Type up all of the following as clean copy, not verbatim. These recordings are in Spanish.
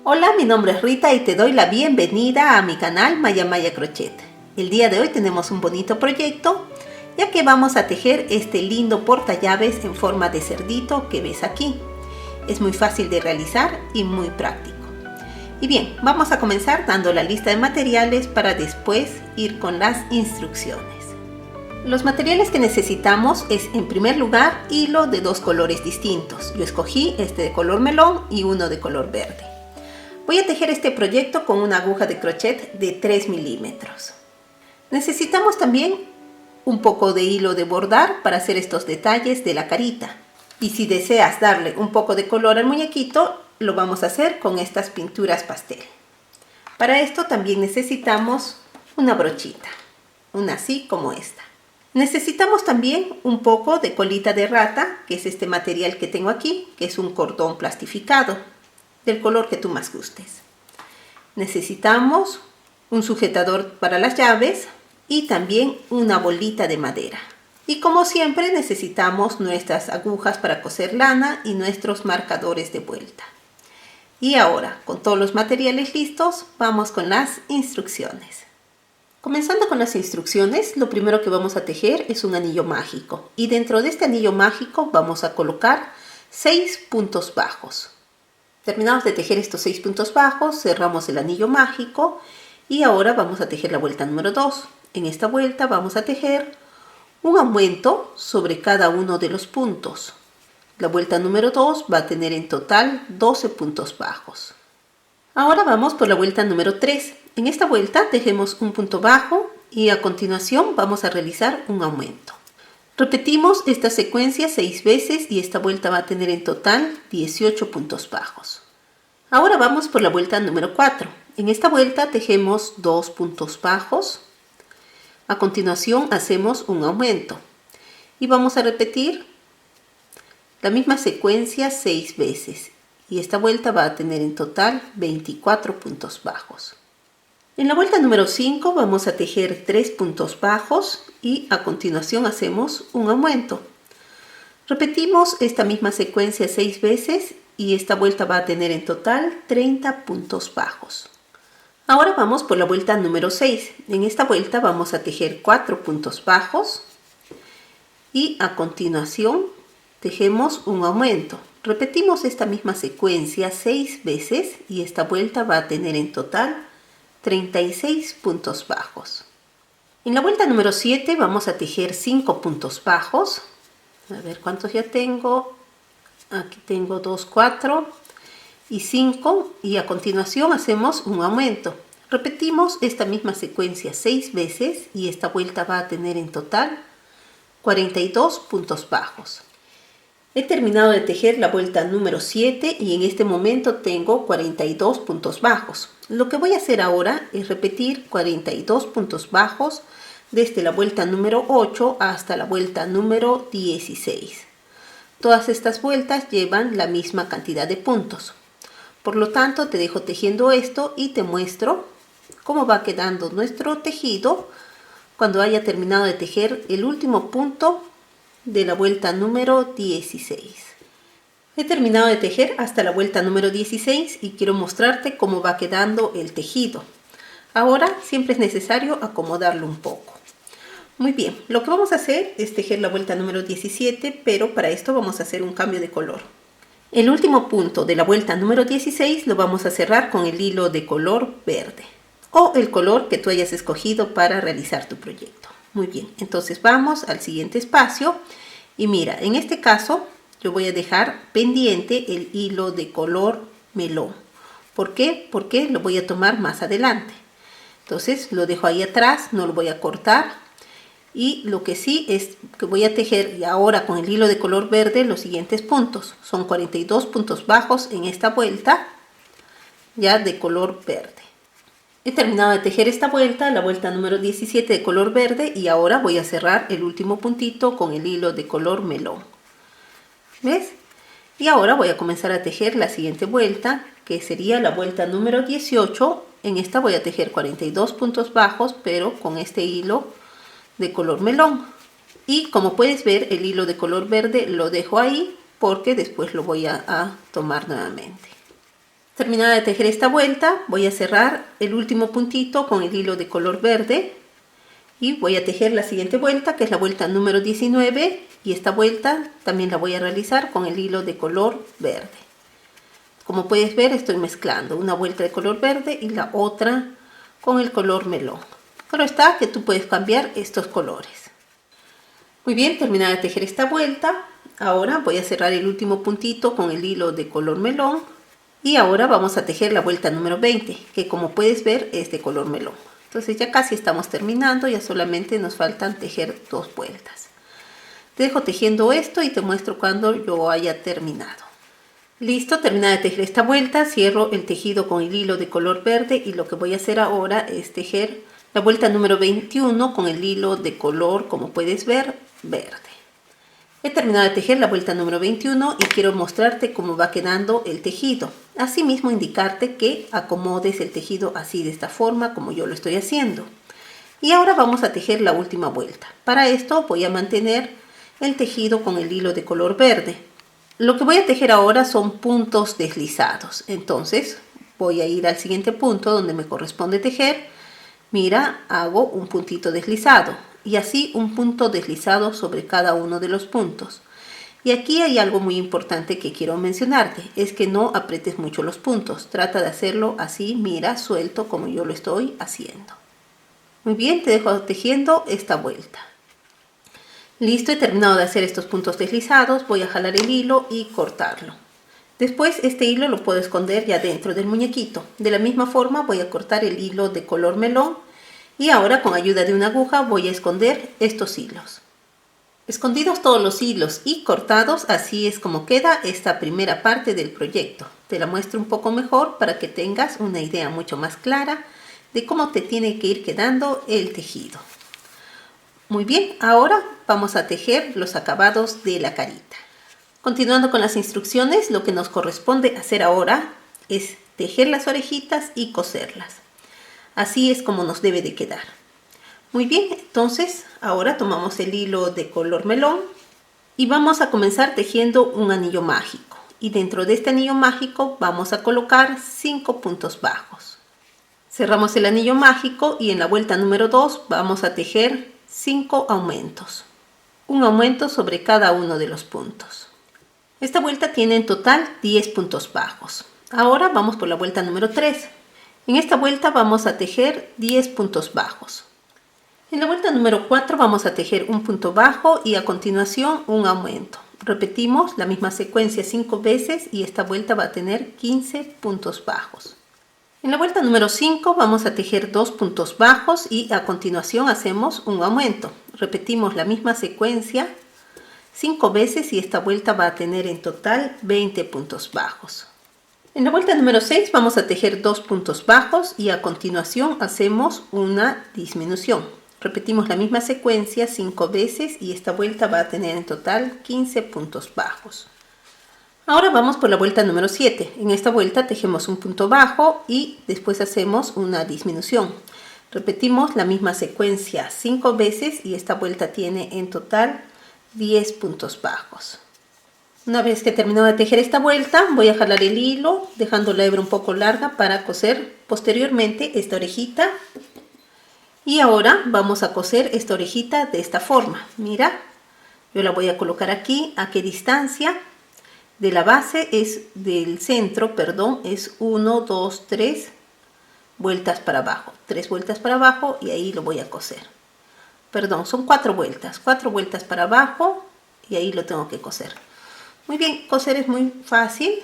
Hola, mi nombre es Rita y te doy la bienvenida a mi canal Maya Maya Crochet. El día de hoy tenemos un bonito proyecto, ya que vamos a tejer este lindo portallaves en forma de cerdito que ves aquí. Es muy fácil de realizar y muy práctico. Y bien, vamos a comenzar dando la lista de materiales para después ir con las instrucciones. Los materiales que necesitamos es, en primer lugar, hilo de dos colores distintos. Yo escogí este de color melón y uno de color verde. Voy a tejer este proyecto con una aguja de crochet de 3 milímetros. Necesitamos también un poco de hilo de bordar para hacer estos detalles de la carita. Y si deseas darle un poco de color al muñequito, lo vamos a hacer con estas pinturas pastel. Para esto también necesitamos una brochita, una así como esta. Necesitamos también un poco de colita de rata, que es este material que tengo aquí, que es un cordón plastificado, del color que tú más gustes. Necesitamos un sujetador para las llaves y también una bolita de madera. Y como siempre necesitamos nuestras agujas para coser lana y nuestros marcadores de vuelta. Y ahora, con todos los materiales listos, vamos con las instrucciones. Comenzando con las instrucciones, lo primero que vamos a tejer es un anillo mágico. Y dentro de este anillo mágico vamos a colocar 6 puntos bajos. Terminados de tejer estos 6 puntos bajos, cerramos el anillo mágico y ahora vamos a tejer la vuelta número 2. En esta vuelta vamos a tejer un aumento sobre cada uno de los puntos. La vuelta número 2 va a tener en total 12 puntos bajos. Ahora vamos por la vuelta número 3. En esta vuelta tejemos un punto bajo y a continuación vamos a realizar un aumento. Repetimos esta secuencia 6 veces y esta vuelta va a tener en total 18 puntos bajos. Ahora vamos por la vuelta número 4. En esta vuelta tejemos 2 puntos bajos. A continuación hacemos un aumento. Y vamos a repetir la misma secuencia 6 veces. Y esta vuelta va a tener en total 24 puntos bajos. En la vuelta número 5 vamos a tejer 3 puntos bajos y a continuación hacemos un aumento. Repetimos esta misma secuencia 6 veces y esta vuelta va a tener en total 30 puntos bajos. Ahora vamos por la vuelta número 6. En esta vuelta vamos a tejer 4 puntos bajos y a continuación tejemos un aumento. Repetimos esta misma secuencia 6 veces y esta vuelta va a tener en total 36 puntos bajos. En la vuelta número 7 vamos a tejer 5 puntos bajos. A ver cuántos ya tengo. Aquí tengo 2, 4 y 5 y a continuación hacemos un aumento. Repetimos esta misma secuencia 6 veces y esta vuelta va a tener en total 42 puntos bajos. He terminado de tejer la vuelta número 7 y en este momento tengo 42 puntos bajos. Lo que voy a hacer ahora es repetir 42 puntos bajos desde la vuelta número 8 hasta la vuelta número 16. Todas estas vueltas llevan la misma cantidad de puntos. Por lo tanto, te dejo tejiendo esto y te muestro cómo va quedando nuestro tejido cuando haya terminado de tejer el último punto de la vuelta número 16. He terminado de tejer hasta la vuelta número 16 y quiero mostrarte cómo va quedando el tejido. Ahora siempre es necesario acomodarlo un poco. Muy bien, lo que vamos a hacer es tejer la vuelta número 17, pero para esto vamos a hacer un cambio de color. El último punto de la vuelta número 16 lo vamos a cerrar con el hilo de color verde o el color que tú hayas escogido para realizar tu proyecto. Muy bien, entonces vamos al siguiente espacio y mira, en este caso yo voy a dejar pendiente el hilo de color melón. ¿Por qué? Porque lo voy a tomar más adelante. Entonces lo dejo ahí atrás, no lo voy a cortar. Y lo que sí es que voy a tejer ahora con el hilo de color verde los siguientes puntos. Son 42 puntos bajos en esta vuelta ya de color verde. He terminado de tejer esta vuelta, la vuelta número 17 de color verde y ahora voy a cerrar el último puntito con el hilo de color melón. ¿Ves? Y ahora voy a comenzar a tejer la siguiente vuelta, que sería la vuelta número 18. En esta voy a tejer 42 puntos bajos, pero con este hilo de color melón. Y como puedes ver, el hilo de color verde lo dejo ahí porque después lo voy a tomar nuevamente. Terminada de tejer esta vuelta, voy a cerrar el último puntito con el hilo de color verde y voy a tejer la siguiente vuelta, que es la vuelta número 19, y esta vuelta también la voy a realizar con el hilo de color verde. Como puedes ver, estoy mezclando una vuelta de color verde y la otra con el color melón. Claro está que tú puedes cambiar estos colores. Muy bien, terminada de tejer esta vuelta, ahora voy a cerrar el último puntito con el hilo de color melón. Y ahora vamos a tejer la vuelta número 20, que como puedes ver es de color melón. Entonces ya casi estamos terminando, ya solamente nos faltan tejer 2 vueltas. Te dejo tejiendo esto y te muestro cuando yo haya terminado. Listo, terminada de tejer esta vuelta, cierro el tejido con el hilo de color verde y lo que voy a hacer ahora es tejer la vuelta número 21 con el hilo de color, como puedes ver, verde. He terminado de tejer la vuelta número 21 y quiero mostrarte cómo va quedando el tejido. Asimismo, indicarte que acomodes el tejido así, de esta forma, como yo lo estoy haciendo. Y ahora vamos a tejer la última vuelta. Para esto voy a mantener el tejido con el hilo de color verde. Lo que voy a tejer ahora son puntos deslizados. Entonces voy a ir al siguiente punto donde me corresponde tejer. Mira, hago un puntito deslizado. Y así un punto deslizado sobre cada uno de los puntos. Y aquí hay algo muy importante que quiero mencionarte, es que no aprietes mucho los puntos, trata de hacerlo así, mira, suelto como yo lo estoy haciendo. Muy bien, te dejo tejiendo esta vuelta. Listo, he terminado de hacer estos puntos deslizados, voy a jalar el hilo y cortarlo. Después este hilo lo puedo esconder ya dentro del muñequito. De la misma forma voy a cortar el hilo de color melón. Y ahora con ayuda de una aguja voy a esconder estos hilos. Escondidos todos los hilos y cortados, así es como queda esta primera parte del proyecto. Te la muestro un poco mejor para que tengas una idea mucho más clara de cómo te tiene que ir quedando el tejido. Muy bien, ahora vamos a tejer los acabados de la carita. Continuando con las instrucciones, lo que nos corresponde hacer ahora es tejer las orejitas y coserlas. Así es como nos debe de quedar. Muy bien, entonces ahora tomamos el hilo de color melón y vamos a comenzar tejiendo un anillo mágico. Y dentro de este anillo mágico vamos a colocar 5 puntos bajos. Cerramos el anillo mágico y en la vuelta número 2 vamos a tejer 5 aumentos. Un aumento sobre cada uno de los puntos. Esta vuelta tiene en total 10 puntos bajos. Ahora vamos por la vuelta número 3. En esta vuelta vamos a tejer 10 puntos bajos. En la vuelta número 4 vamos a tejer un punto bajo y a continuación un aumento. Repetimos la misma secuencia 5 veces y esta vuelta va a tener 15 puntos bajos. En la vuelta número 5 vamos a tejer 2 puntos bajos y a continuación hacemos un aumento. Repetimos la misma secuencia 5 veces y esta vuelta va a tener en total 20 puntos bajos. En la vuelta número 6 vamos a tejer 2 puntos bajos y a continuación hacemos una disminución. Repetimos la misma secuencia 5 veces y esta vuelta va a tener en total 15 puntos bajos. Ahora vamos por la vuelta número 7. En esta vuelta tejemos un punto bajo y después hacemos una disminución. Repetimos la misma secuencia 5 veces y esta vuelta tiene en total 10 puntos bajos. Una vez que he terminado de tejer esta vuelta, voy a jalar el hilo, dejando la hebra un poco larga para coser posteriormente esta orejita. Y ahora vamos a coser esta orejita de esta forma. Mira, yo la voy a colocar aquí. ¿A qué distancia? De la base del centro, perdón, es 1, 2, 3 vueltas para abajo. 3 vueltas para abajo y ahí lo voy a coser. Perdón, son 4 vueltas. 4 vueltas para abajo y ahí lo tengo que coser. Muy bien, coser es muy fácil.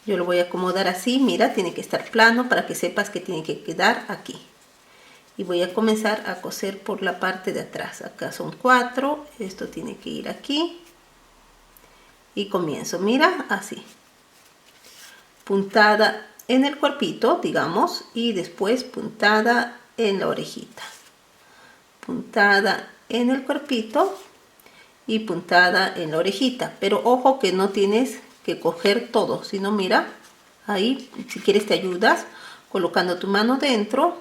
Yo lo voy a acomodar así, mira, tiene que estar plano para que sepas que tiene que quedar aquí. Y voy a comenzar a coser por la parte de atrás. Acá son 4, esto tiene que ir aquí. Y comienzo, mira, así. Puntada en el cuerpito, digamos, y después puntada en la orejita. Puntada en el cuerpito y puntada en la orejita, pero ojo que no tienes que coger todo, sino mira, ahí si quieres te ayudas colocando tu mano dentro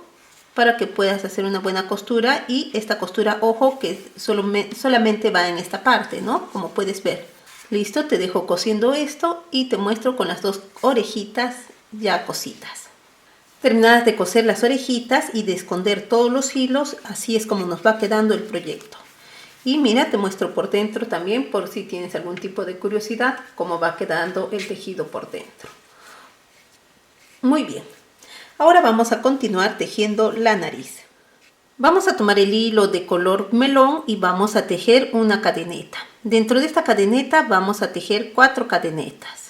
para que puedas hacer una buena costura. Y esta costura, ojo que solamente va en esta parte, ¿no? Como puedes ver. Listo, te dejo cosiendo esto y te muestro con las 2 orejitas ya cosidas. Terminadas de coser las orejitas y de esconder todos los hilos, así es como nos va quedando el proyecto. Y mira, te muestro por dentro también, por si tienes algún tipo de curiosidad, cómo va quedando el tejido por dentro. Muy bien, ahora vamos a continuar tejiendo la nariz. Vamos a tomar el hilo de color melón y vamos a tejer una cadeneta. Dentro de esta cadeneta vamos a tejer 4 cadenetas.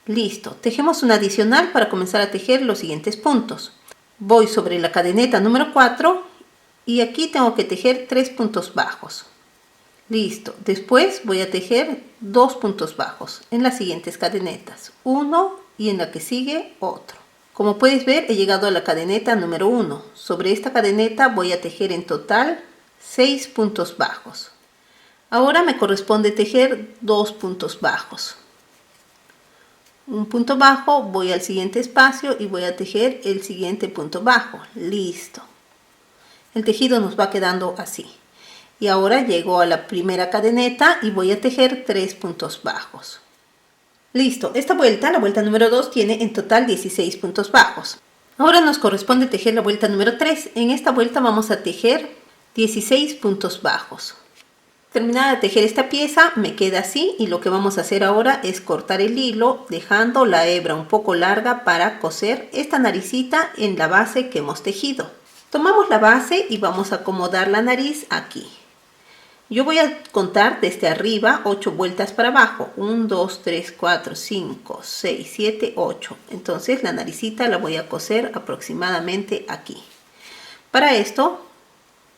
Listo, tejemos una adicional para comenzar a tejer los siguientes puntos. Voy sobre la cadeneta número 4 y aquí tengo que tejer 3 puntos bajos. Listo, después voy a tejer 2 puntos bajos en las siguientes cadenetas, uno y en la que sigue otro. Como puedes ver, he llegado a la cadeneta número 1. Sobre esta cadeneta voy a tejer en total 6 puntos bajos. Ahora me corresponde tejer 2 puntos bajos. Un punto bajo, voy al siguiente espacio y voy a tejer el siguiente punto bajo. Listo. El tejido nos va quedando así. Y ahora llego a la primera cadeneta y voy a tejer 3 puntos bajos. Listo, esta vuelta, la vuelta número 2, tiene en total 16 puntos bajos. Ahora nos corresponde tejer la vuelta número 3. En esta vuelta vamos a tejer 16 puntos bajos. Terminada de tejer esta pieza, me queda así y lo que vamos a hacer ahora es cortar el hilo dejando la hebra un poco larga para coser esta naricita en la base que hemos tejido. Tomamos la base y vamos a acomodar la nariz aquí. Yo voy a contar desde arriba 8 vueltas para abajo. 1, 2, 3, 4, 5, 6, 7, 8. Entonces la naricita la voy a coser aproximadamente aquí. Para esto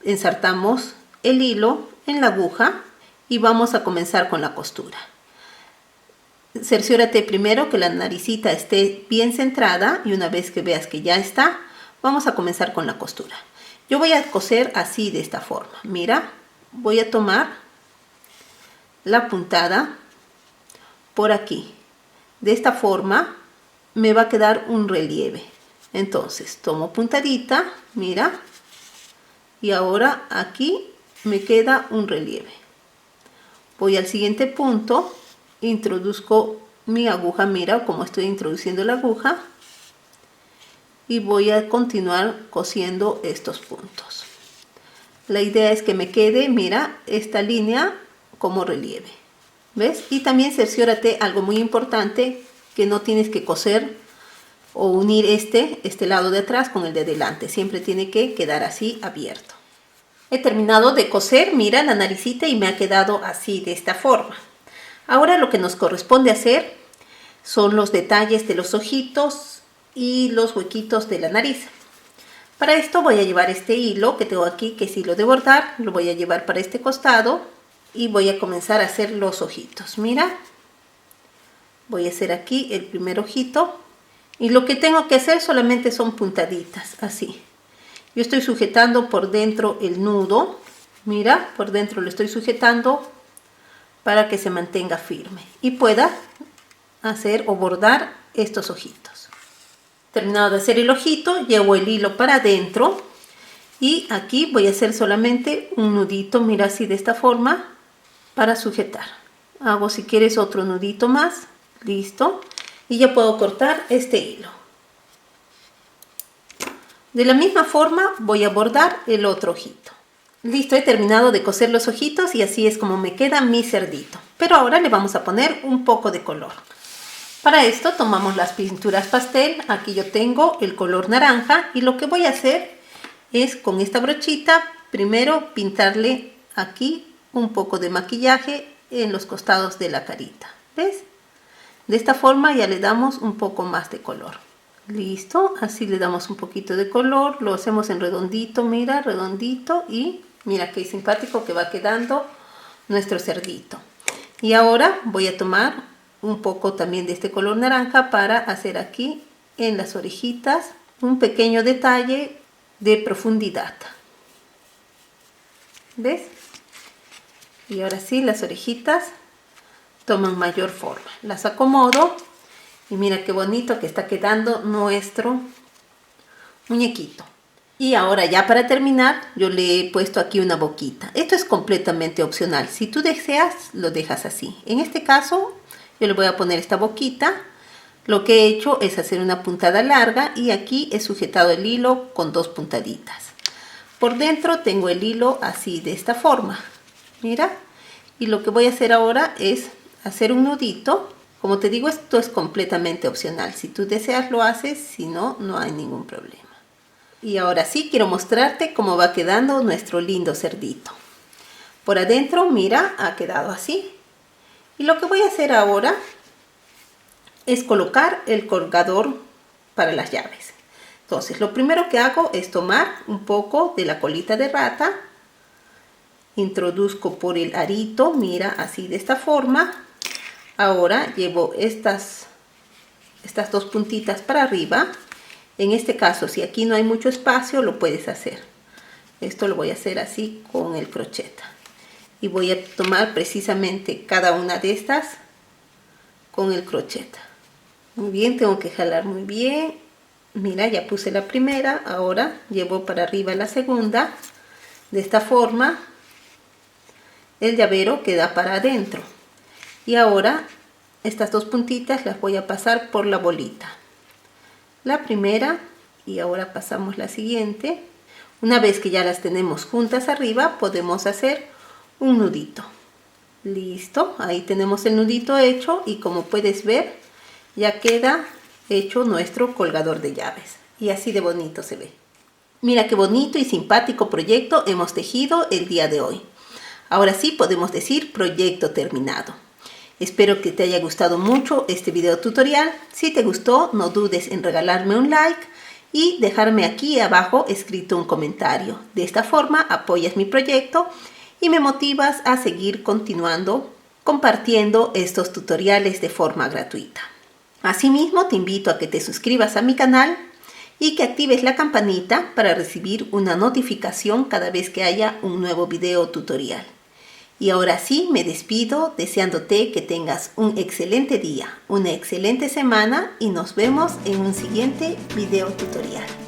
ensartamos el hilo en la aguja y vamos a comenzar con la costura. Cerciórate primero que la naricita esté bien centrada y una vez que veas que ya está, vamos a comenzar con la costura. Yo voy a coser así de esta forma. Mira. Voy a tomar la puntada por aquí. De esta forma me va a quedar un relieve. Entonces tomo puntadita, mira, y ahora aquí me queda un relieve. Voy al siguiente punto, introduzco mi aguja, mira cómo estoy introduciendo la aguja, y voy a continuar cosiendo estos puntos. La idea es que me quede, mira, esta línea como relieve. ¿Ves? Y también cerciórate algo muy importante, que no tienes que coser o unir este lado de atrás con el de adelante. Siempre tiene que quedar así abierto. He terminado de coser, mira, la naricita y me ha quedado así de esta forma. Ahora lo que nos corresponde hacer son los detalles de los ojitos y los huequitos de la nariz. Para esto voy a llevar este hilo que tengo aquí, que es hilo de bordar, lo voy a llevar para este costado y voy a comenzar a hacer los ojitos. Mira, voy a hacer aquí el primer ojito y lo que tengo que hacer solamente son puntaditas, así. Yo estoy sujetando por dentro el nudo, mira, por dentro lo estoy sujetando para que se mantenga firme y pueda hacer o bordar estos ojitos. Terminado de hacer el ojito, llevo el hilo para adentro y aquí voy a hacer solamente un nudito, mira así de esta forma, para sujetar. Hago si quieres otro nudito más, listo, y ya puedo cortar este hilo. De la misma forma voy a bordar el otro ojito. Listo, he terminado de coser los ojitos y así es como me queda mi cerdito. Pero ahora le vamos a poner un poco de color. Para esto tomamos las pinturas pastel, aquí yo tengo el color naranja y lo que voy a hacer es con esta brochita primero pintarle aquí un poco de maquillaje en los costados de la carita, ¿ves? De esta forma ya le damos un poco más de color. Listo, así le damos un poquito de color, lo hacemos en redondito, mira, redondito y mira qué simpático que va quedando nuestro cerdito. Y ahora voy a tomar un poco también de este color naranja para hacer aquí en las orejitas un pequeño detalle de profundidad. ¿Ves? Y ahora sí las orejitas toman mayor forma. Las acomodo y mira qué bonito que está quedando nuestro muñequito. Y ahora ya para terminar yo le he puesto aquí una boquita. Esto es completamente opcional. Si tú deseas lo dejas así. En este caso yo le voy a poner esta boquita Lo que he hecho es hacer una puntada larga y aquí he sujetado el hilo con 2 puntaditas. Por dentro tengo el hilo así de esta forma, mira, y lo que voy a hacer ahora es hacer un nudito. Como te digo, esto es completamente opcional, si tú deseas lo haces, si no, no hay ningún problema. Y ahora sí quiero mostrarte cómo va quedando nuestro lindo cerdito. Por adentro, mira, ha quedado así. Y lo que voy a hacer ahora es colocar el colgador para las llaves. Entonces, lo primero que hago es tomar un poco de la colita de rata, introduzco por el arito, mira, así de esta forma. Ahora llevo estas 2 puntitas para arriba. En este caso, si aquí no hay mucho espacio, lo puedes hacer. Esto lo voy a hacer así con el crochet. Y voy a tomar precisamente cada una de estas con el crochet. Muy bien, tengo que jalar muy bien. Mira, ya puse la primera, ahora llevo para arriba la segunda. De esta forma, el llavero queda para adentro. Y ahora, estas 2 puntitas las voy a pasar por la bolita. La primera, y ahora pasamos la siguiente. Una vez que ya las tenemos juntas arriba, podemos hacer un nudito. Listo, ahí tenemos el nudito hecho y como puedes ver, ya queda hecho nuestro colgador de llaves y así de bonito se ve. Mira qué bonito y simpático proyecto hemos tejido el día de hoy. Ahora sí podemos decir proyecto terminado. Espero que te haya gustado mucho este video tutorial. Si te gustó, no dudes en regalarme un like y dejarme aquí abajo escrito un comentario. De esta forma apoyas mi proyecto y me motivas a seguir continuando compartiendo estos tutoriales de forma gratuita. Asimismo, te invito a que te suscribas a mi canal y que actives la campanita para recibir una notificación cada vez que haya un nuevo video tutorial. Y ahora sí, me despido deseándote que tengas un excelente día, una excelente semana y nos vemos en un siguiente video tutorial.